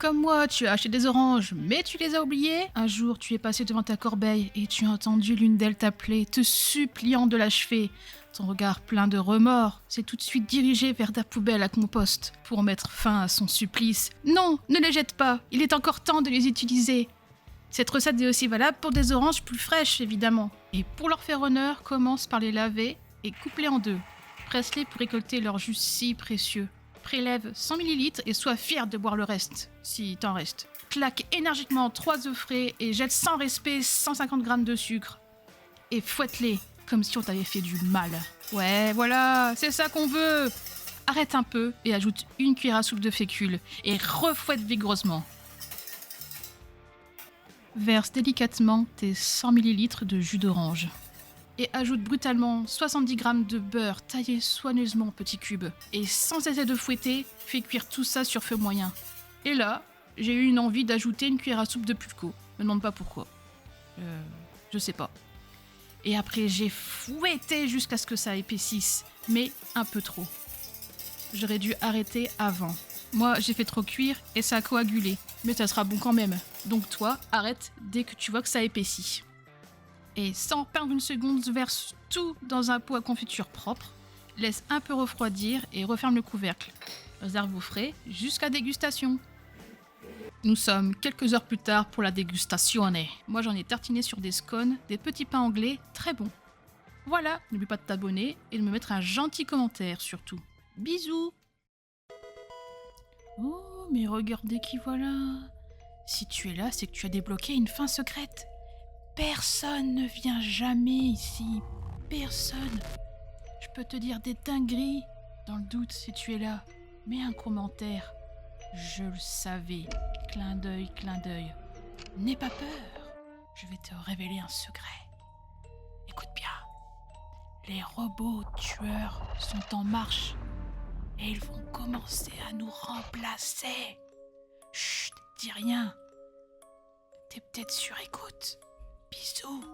Comme moi, tu as acheté des oranges, mais tu les as oubliées. Un jour, tu es passé devant ta corbeille et tu as entendu l'une d'elles t'appeler, te suppliant de l'achever. Ton regard plein de remords s'est tout de suite dirigé vers ta poubelle à compost pour mettre fin à son supplice. Non, ne les jette pas, il est encore temps de les utiliser. Cette recette est aussi valable pour des oranges plus fraîches, évidemment. Et pour leur faire honneur, commence par les laver et coupe-les en deux. Presse-les pour récolter leur jus si précieux. Prélève 100 ml et sois fier de boire le reste, si t'en reste. Claque énergiquement 3 œufs frais et jette sans respect 150 g de sucre. Et fouette-les, comme si on t'avait fait du mal. Ouais, voilà, c'est ça qu'on veut. Arrête un peu et ajoute une cuillère à soupe de fécule et refouette vigoureusement. Verse délicatement tes 100 ml de jus d'orange. Et ajoute brutalement 70 g de beurre taillé soigneusement en petits cubes. Et sans cesser de fouetter, fais cuire tout ça sur feu moyen. Et là, j'ai eu une envie d'ajouter une cuillère à soupe de pulco. Me demande pas pourquoi. Je sais pas. Et après, j'ai fouetté jusqu'à ce que ça épaississe, mais un peu trop. J'aurais dû arrêter avant. Moi, j'ai fait trop cuire et ça a coagulé. Mais ça sera bon quand même. Donc toi, arrête dès que tu vois que ça épaissit. Et sans perdre une seconde, verse tout dans un pot à confiture propre, laisse un peu refroidir et referme le couvercle. Réserve au frais jusqu'à dégustation. Nous sommes quelques heures plus tard pour la dégustation. Moi j'en ai tartiné sur des scones, des petits pains anglais, très bons. Voilà, n'oublie pas de t'abonner et de me mettre un gentil commentaire surtout. Bisous. Oh, mais regardez qui voilà. Si tu es là, c'est que tu as débloqué une fin secrète. Personne ne vient jamais ici. Personne. Je peux te dire des dingueries. Dans le doute, si tu es là, mets un commentaire. Je le savais. Clin d'œil, clin d'œil. N'aie pas peur. Je vais te révéler un secret. Écoute bien. Les robots tueurs sont en marche. Et ils vont commencer à nous remplacer. Chut, dis rien. T'es peut-être sur écoute. Bisous.